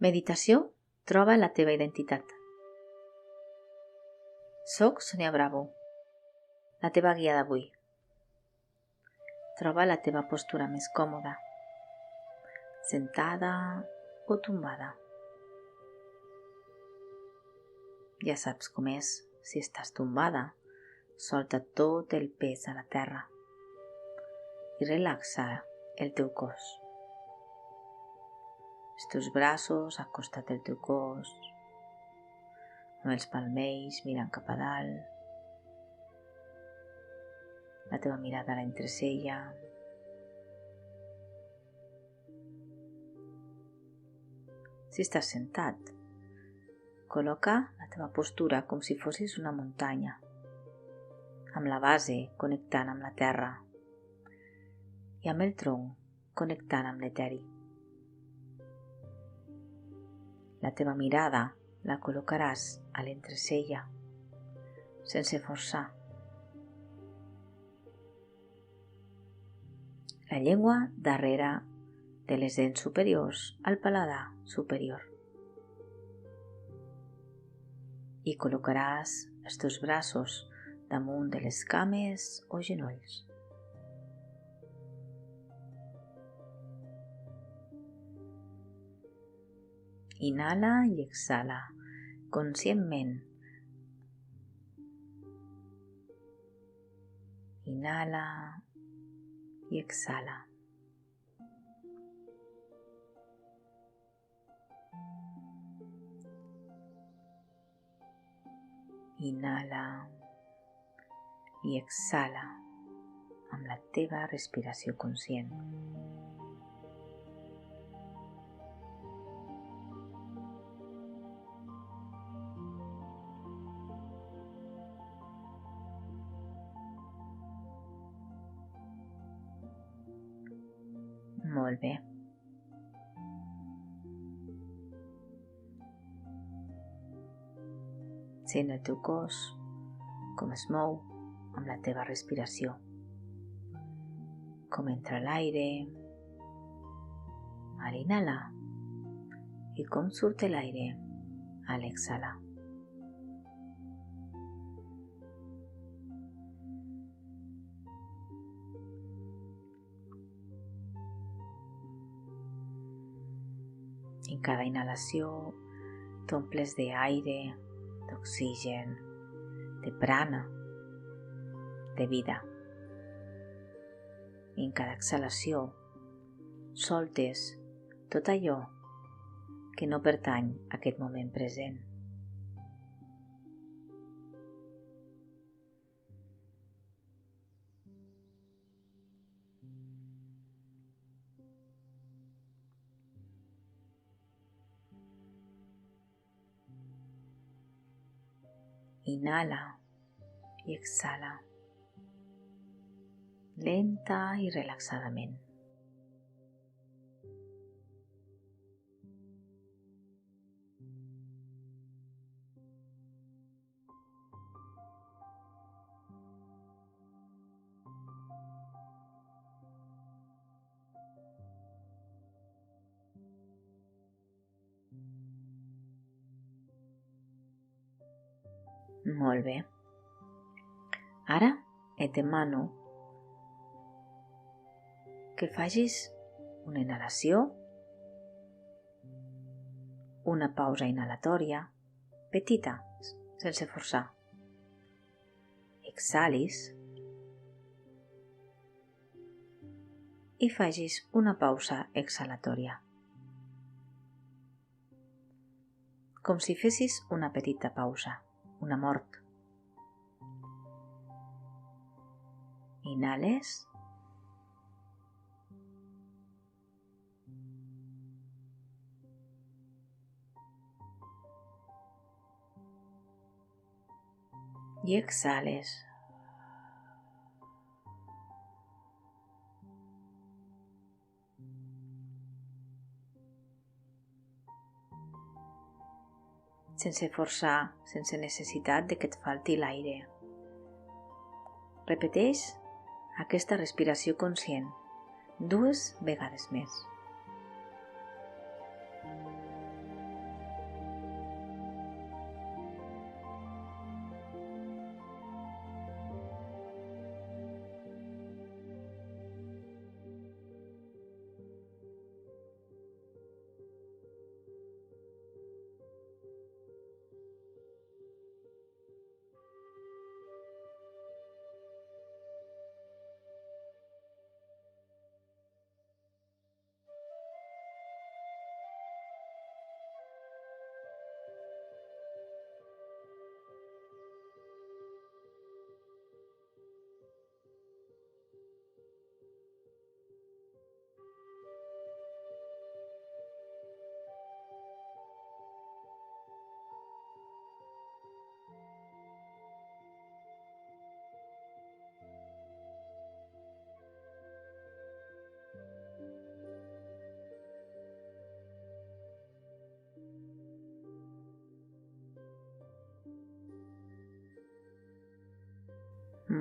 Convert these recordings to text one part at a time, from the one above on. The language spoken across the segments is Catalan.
Meditació troba la teva identitat. Soc Sonia Bravo, la teva guia d'avui. Troba la teva postura més còmoda, sentada o tombada. Ja saps com és, si estàs tombada, solta tot el pes a la terra i relaxa el teu cos. Els teus braços al costat del teu cos, amb els palmells mirant cap a dalt, la teva mirada a l'entresella. Si estàs sentat, col·loca la teva postura com si fossis una muntanya, amb la base connectant amb la terra i amb el tronc connectant amb l'eteri. La teva mirada la col·locaràs a l'entresella, sense forçar. La llengua darrere de les dents superiors al paladar superior. I col·locaràs els teus braços damunt de les cames o genolls. Inhala i exhala conscientment. Inhala i exhala. Inhala i exhala amb la teva respiració conscient. Molt bé. Sent el teu cos com es mou amb la teva respiració, com entra l'aire a l'inhalar i com surt l'aire a l'exhalar. En cada inhalació t'omples d'aire, d'oxigen, de prana, de vida. En cada exhalació soltes tot allò que no pertany a aquest moment present. Inhala i exhala, lenta i relaxadament. Molt bé. Ara et demano que facis una inhalació, una pausa inhalatòria, petita, sense forçar. Exhalis i facis una pausa exhalatòria. Com si fessis una petita pausa. Una mort. Inhales. I exhales. Sense forçar, sense necessitat de que et falti l'aire. Repeteix aquesta respiració conscient 2 vegades més.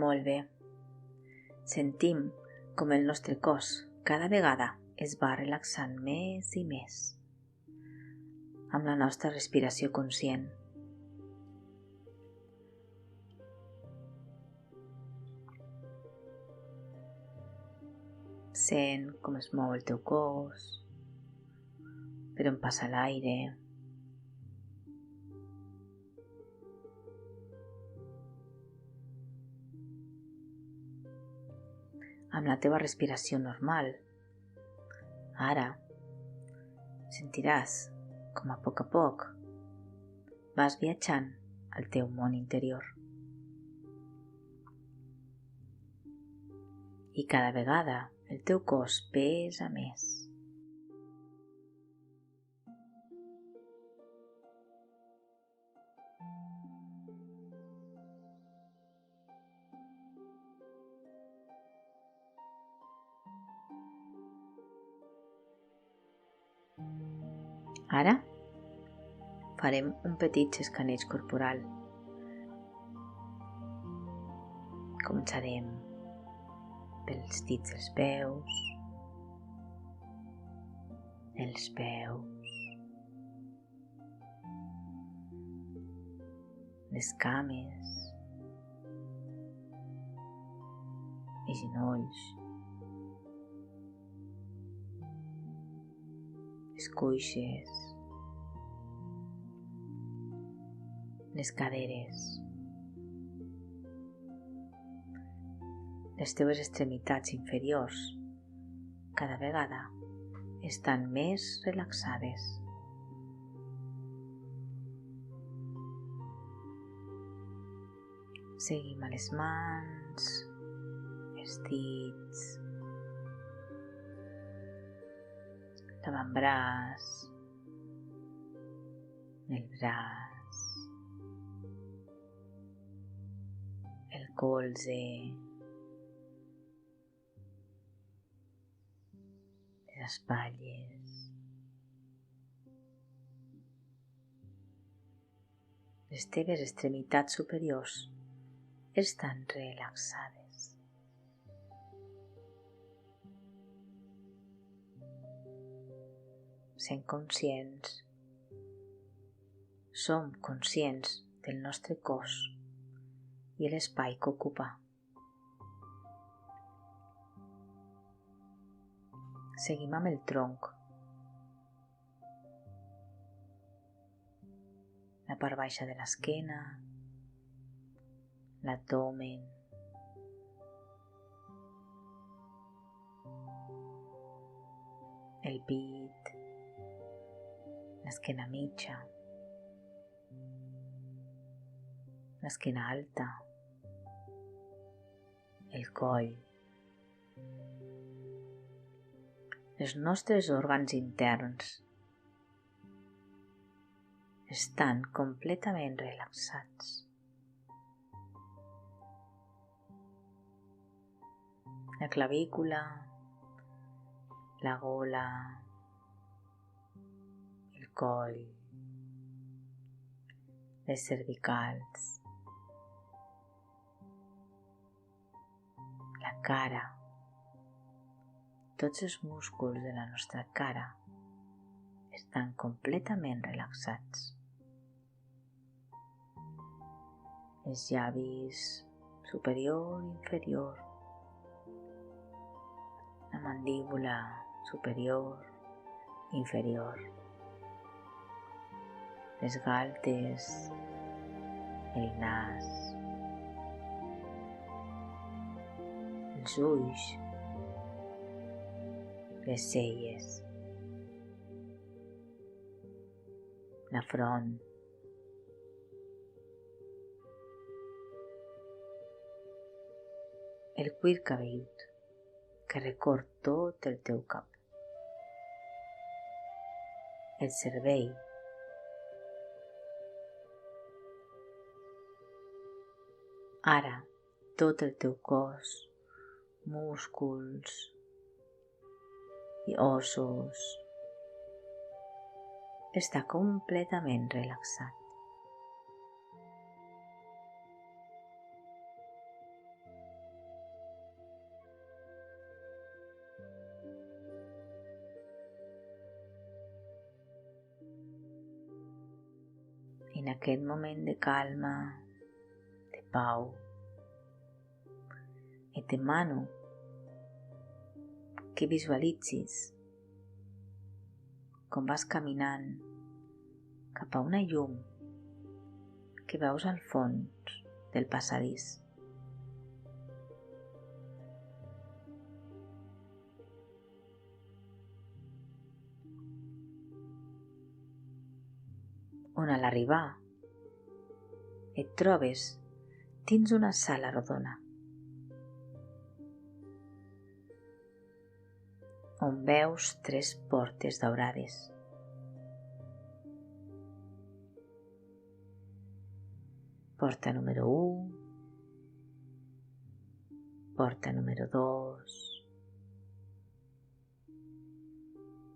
Molt bé. Sentim com el nostre cos cada vegada es va relaxant més i més amb la nostra respiració conscient. Sent com es mou el teu cos, per on passa l'aire. Amb la teva respiració normal, ara sentiràs com a poc vas viatjant al teu món interior. I cada vegada el teu cos pesa més. Ara farem un petit escaneig corporal. Començarem pels dits dels peus, els peus, les cames, els genolls, les cuixes, les caderes, les teves extremitats inferiors cada vegada estan més relaxades. Seguim a les mans, els dits, l'avantbraç, el braç, el colze, les espatlles, les teves extremitats superiors estan relaxades. Sent conscients, som conscients del nostre cos i l'espai que ocupa. Seguim amb el tronc, la part baixa de l'esquena, l'abdomen, el pit, l'esquena mitja, l'esquena alta, el coll. Els nostres òrgans interns estan completament relaxats. La clavícula, la gola, el coll, les cervicals, la cara, tots els músculs de la nostra cara estan completament relaxats. Els llavis superior i inferior, la mandíbula superior i inferior, les galtes, el nas, els ulls, les celles, la front, el cuir cabellut que recorre tot el teu cap, el cervell, ara tot el teu cos, músculs i ossos està completament relaxat. en aquest moment de calma, de pau. Et demano que visualitzis com vas caminant cap a una llum que veus al fons del passadís. On a l'arribar et trobes dins una sala rodona on veus 3 portes daurades. Porta número 1, porta número 2,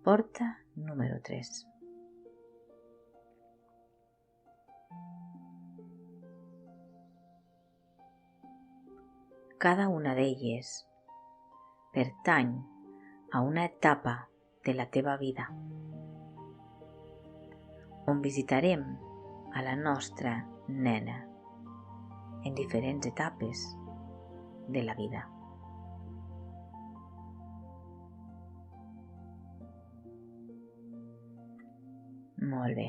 porta número 3. Cada una d'elles pertany a una etapa de la teva vida, on visitarem a la nostra nena en diferents etapes de la vida. Molt bé.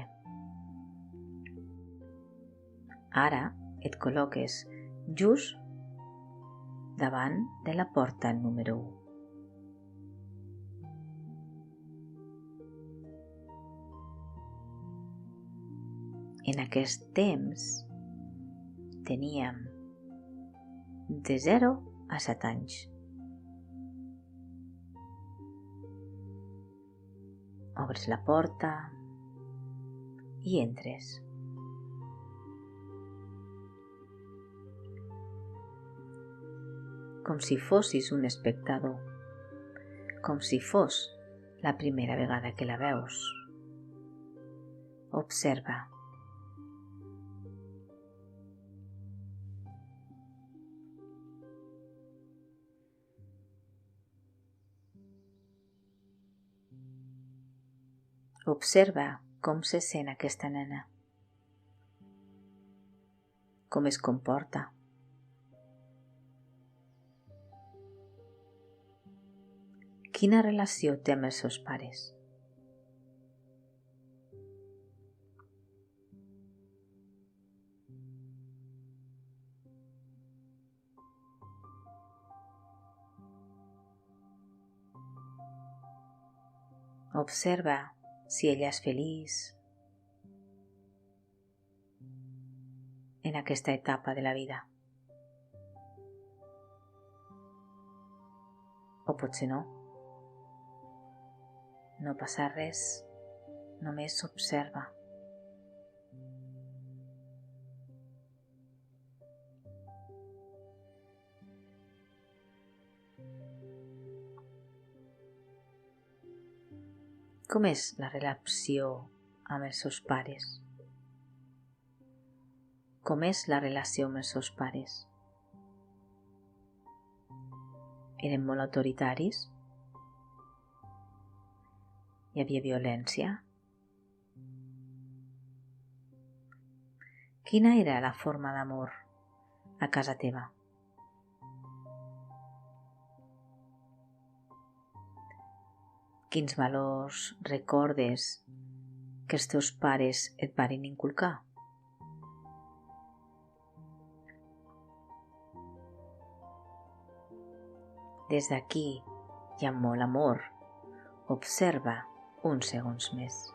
Ara et col·loques just davant de la porta número 1. En aquest temps teníem de 0 a 7 anys. Obres la porta i entres. Com si fossis un espectador, com si fos la primera vegada que la veus. Observa. Observa com se sent aquesta nena, com es comporta. Quina relació té amb els seus pares? Observa si ella és feliç en aquesta etapa de la vida. O potser no. No passa res, només observa. Com és la relació amb els seus pares? Com és la relació amb els seus pares? Eren molt autoritaris? Hi havia violència? Quina era la forma d'amor a casa teva? Quins valors recordes que els teus pares et varen inculcar? Des d'aquí i amb molt amor, observa uns segons més.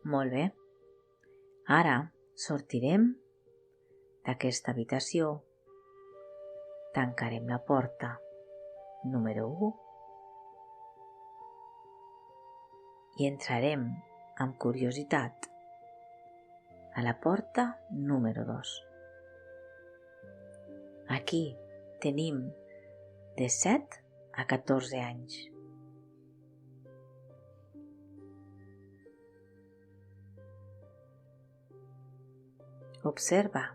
Molt bé. Ara sortirem d'aquesta habitació, tancarem la porta número 1 i entrarem amb curiositat a la porta número 2. Aquí tenim de 7 a 14 anys. Observa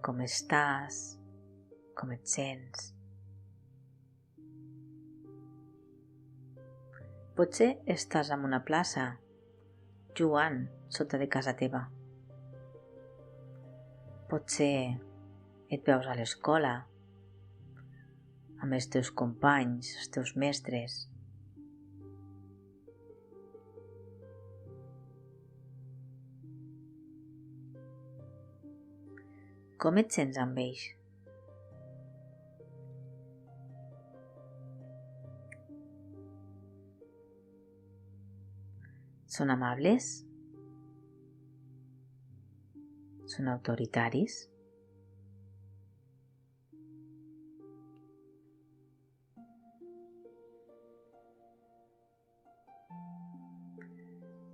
com estàs, com et sents. Potser estàs en una plaça, jugant sota de casa teva. Potser et veus a l'escola, amb els teus companys, els teus mestres. Com et sents amb ells? Són amables? Són autoritaris?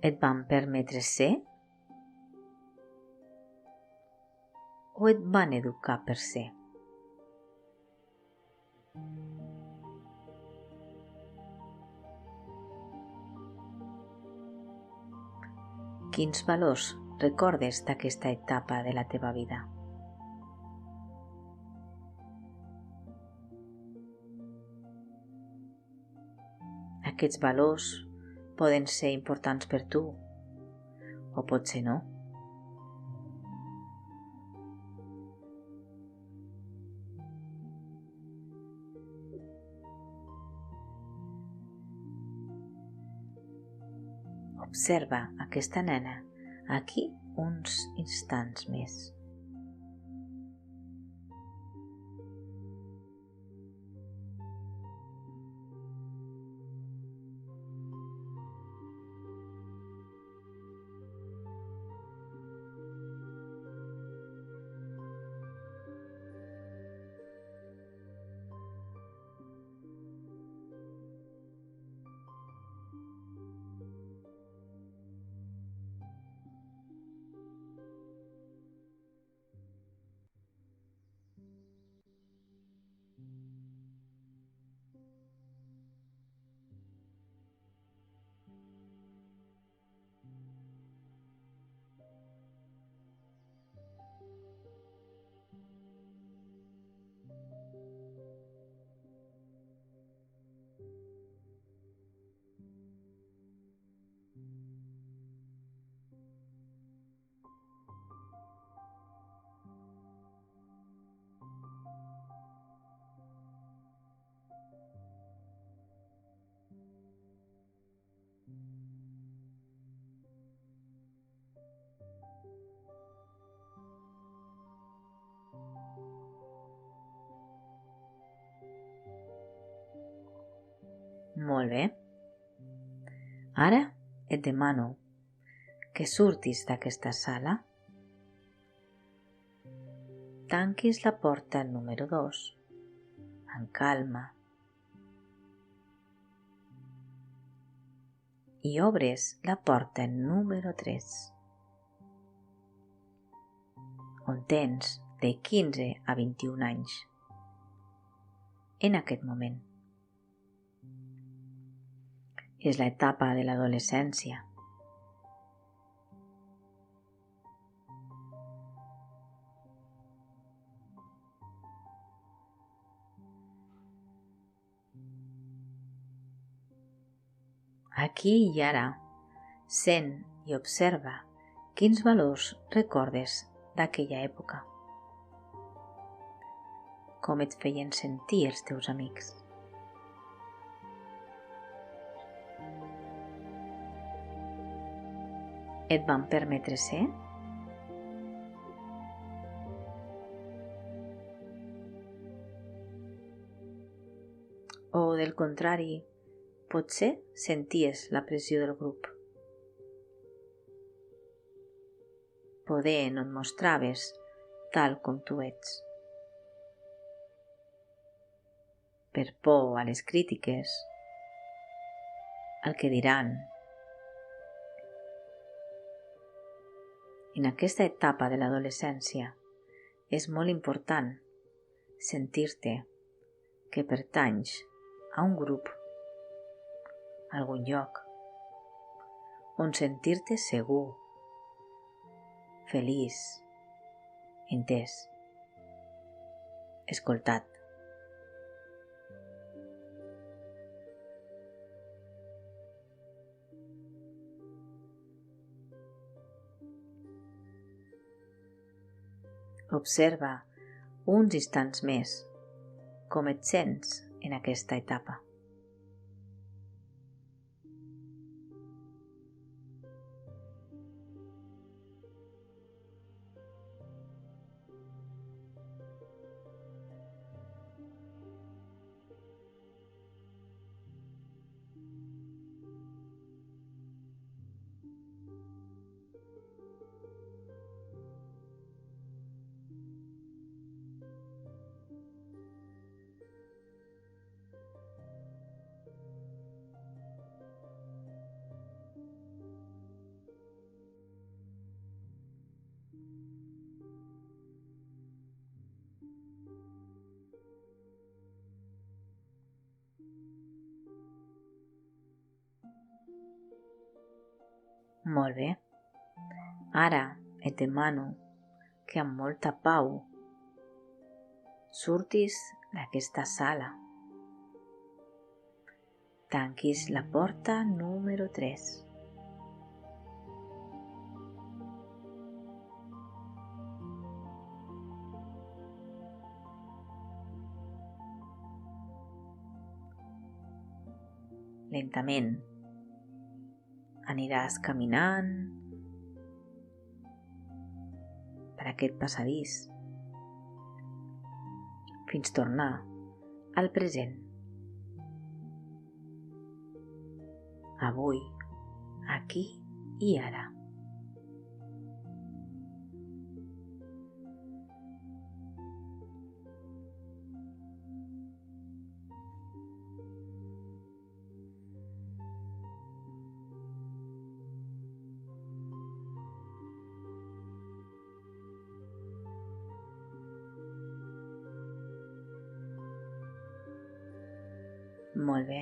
Et van permetre ser? O et van educar per ser? Quins valors recordes d'aquesta etapa de la teva vida? Aquests valors poden ser importants per tu, o potser no. Observa aquesta nena aquí uns instants més. Molt bé. Ara et demano que surtis d'aquesta sala, tanquis la porta número 2 amb calma i obres la porta número 3, on tens de 15 a 21 anys en aquest moment. És l'etapa de l'adolescència. Aquí i ara, sent i observa quins valors recordes d'aquella època. Com et feien sentir els teus amics. Et van permetre ser? O, del contrari, potser senties la pressió del grup. Poder no et mostraves tal com tu ets. per por a les crítiques, al que diran. En aquesta etapa de l'adolescència és molt important sentir-te que pertanys a un grup, a algun lloc, on sentir-te segur, feliç, entès, escoltat. Observa uns instants més com et sents en aquesta etapa. Molt bé. Ara et demano que amb molta pau surtis d'aquesta sala. Tanquis la porta número 3. Lentament aniràs caminant per aquest passadís fins tornar al present. Avui, aquí i ara. Molt bé.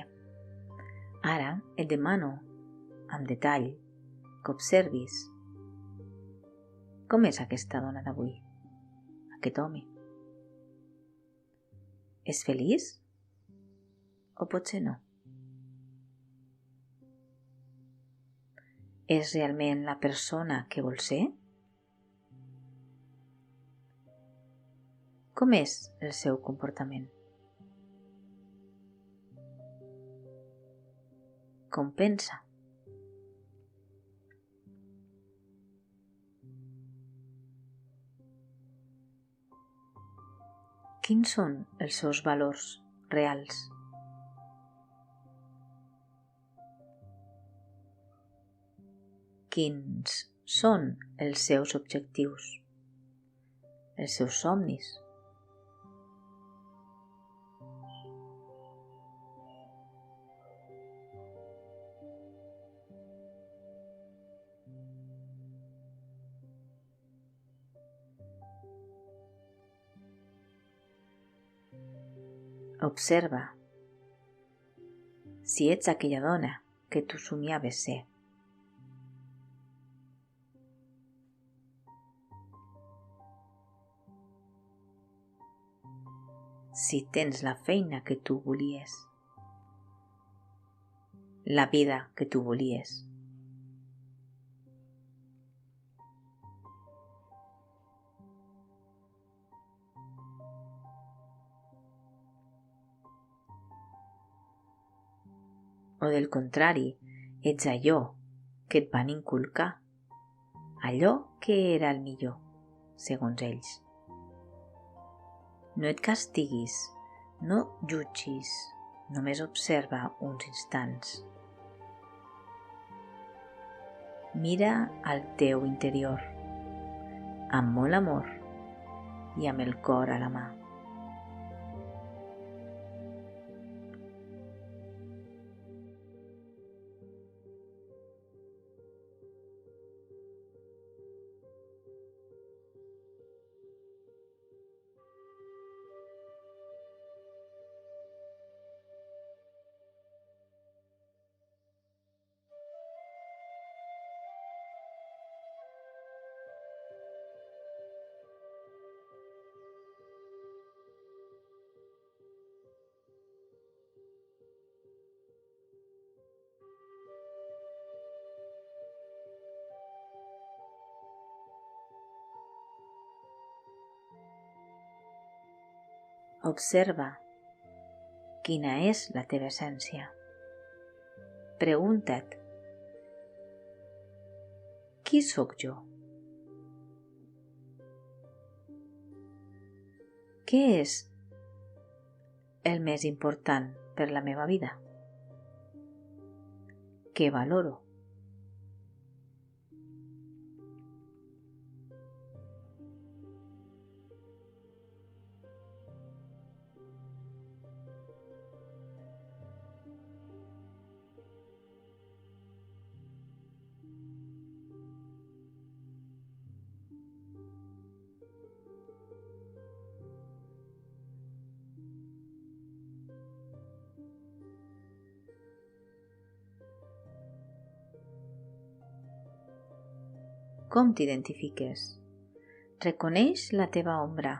Ara et demano, amb detall, que observis com és aquesta dona d'avui, aquest home. És feliç? O potser no? És realment la persona que vol ser? Com és el seu comportament? Com pensa? Quins són els seus valors reals? Quins són els seus objectius? Els seus somnis? Observa si ets aquella dona que tu somiaves ser. Si tens la feina que tu volies, la vida que tu volies. O del contrari, ets allò que et van inculcar, allò que era el millor, segons ells. No et castiguis, no jutgis, només observa uns instants. Mira al teu interior, amb molt amor i amb el cor a la mà. Observa quina és la teva essència. Pregunta't, qui sóc jo? Què és el més important per la meva vida? Què valoro? Com t'identifiques? Reconeix la teva ombra.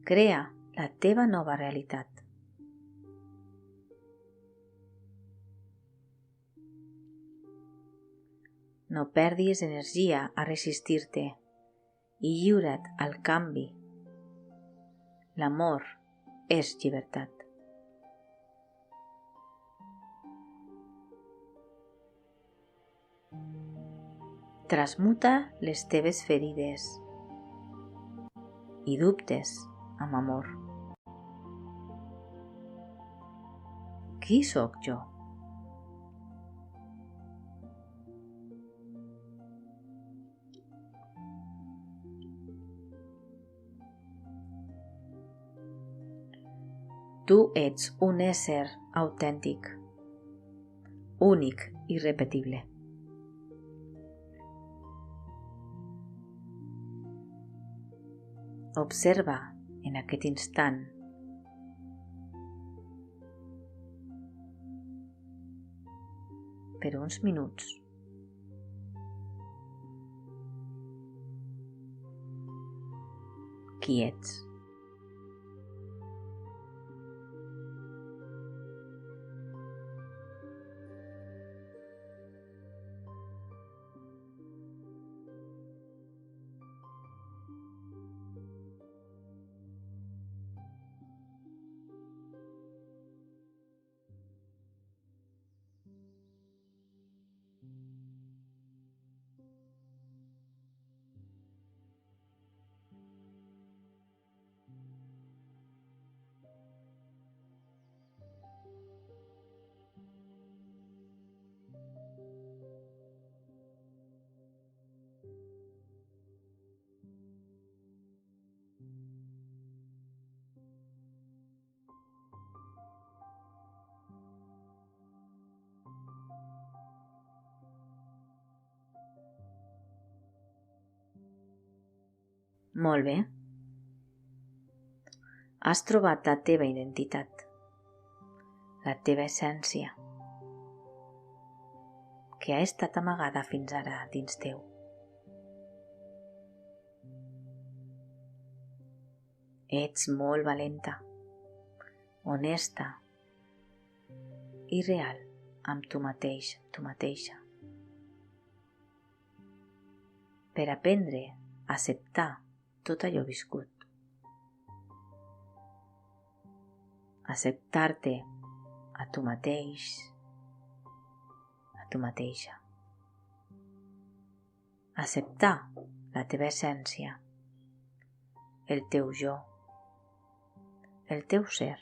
Crea la teva nova realitat. No perdis energia a resistir-te i lliura't al canvi. L'amor és llibertat. Transmuta les teves ferides i dubtes amb amor. Qui sóc jo? Tu ets un ésser autèntic, únic i irrepetible. Observa en aquest instant per uns minuts qui ets. Molt bé. Has trobat la teva identitat, la teva essència, que ha estat amagada fins ara dins teu. Ets molt valenta, honesta i real amb tu mateix, amb tu mateixa. Per aprendre a acceptar tot allò viscut. Acceptar-te a tu mateix, a tu mateixa. Acceptar la teva essència, el teu jo, el teu ser.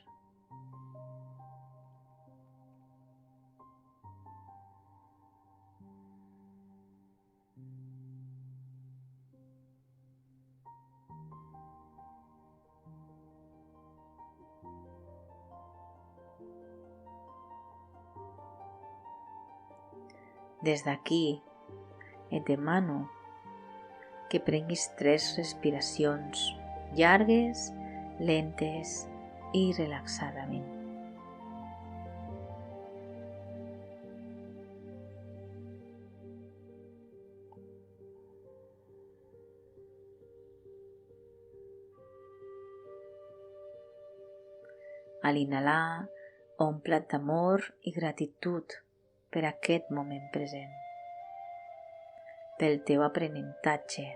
Des d'aquí et demano que prenguis 3 respiracions llargues, lentes i relaxadament. A l'inhalar, ompla't d'amor i gratitud per aquest moment present, pel teu aprenentatge.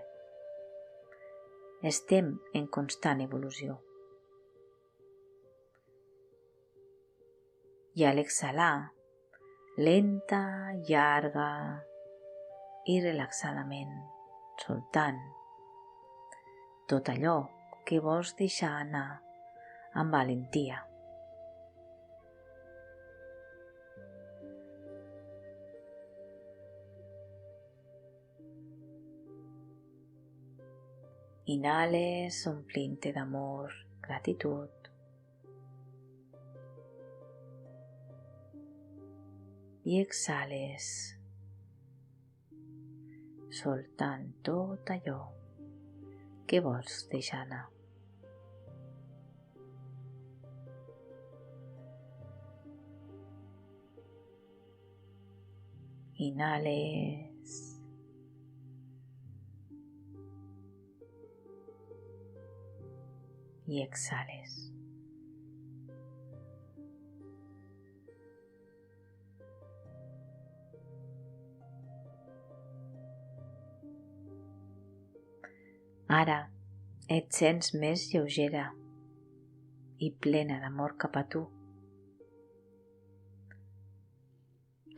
Estem en constant evolució. I a l'exhalar, lenta, llarga i relaxadament, soltant tot allò que vols deixar anar amb valentia. Inhales omplint-te d'amor, gratitud. I exhales, soltant tot allò que vols deixar anar. Inhales i exhales. Ara et sents més lleugera i plena d'amor cap a tu.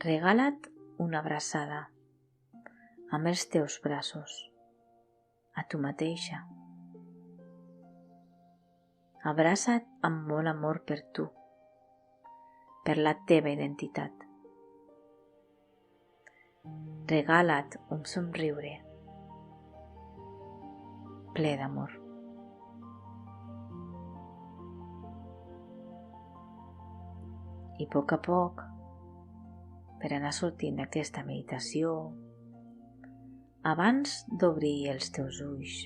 Regala't una abraçada amb els teus braços a tu mateixa. Abraça't amb molt amor per tu, per la teva identitat. Regala't un somriure ple d'amor. I a poc, per anar sortint d'aquesta meditació, abans d'obrir els teus ulls,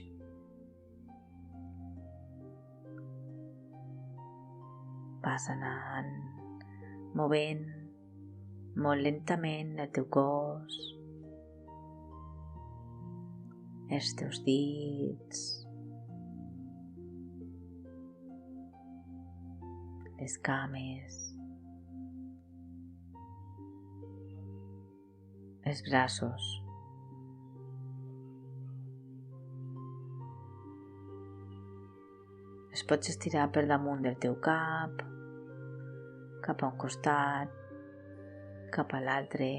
vas anant movent molt lentament el teu cos, els teus dits, les cames, els braços. Els pots estirar per damunt del teu cap, cap a un costat, cap a l'altre.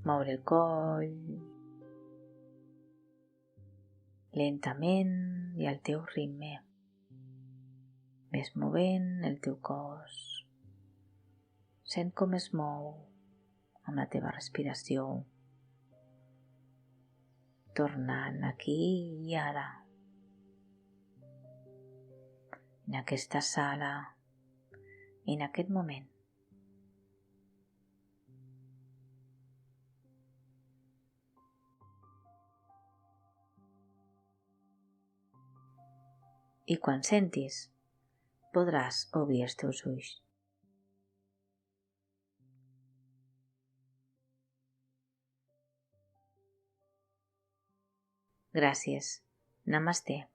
Moure el coll, lentament i al teu ritme. Ves movent el teu cos, sent com es mou amb la teva respiració, tornant aquí i ara, en aquesta sala, en aquest moment. I quan sentis, podràs obrir els teus ulls. Gràcies. Namasté.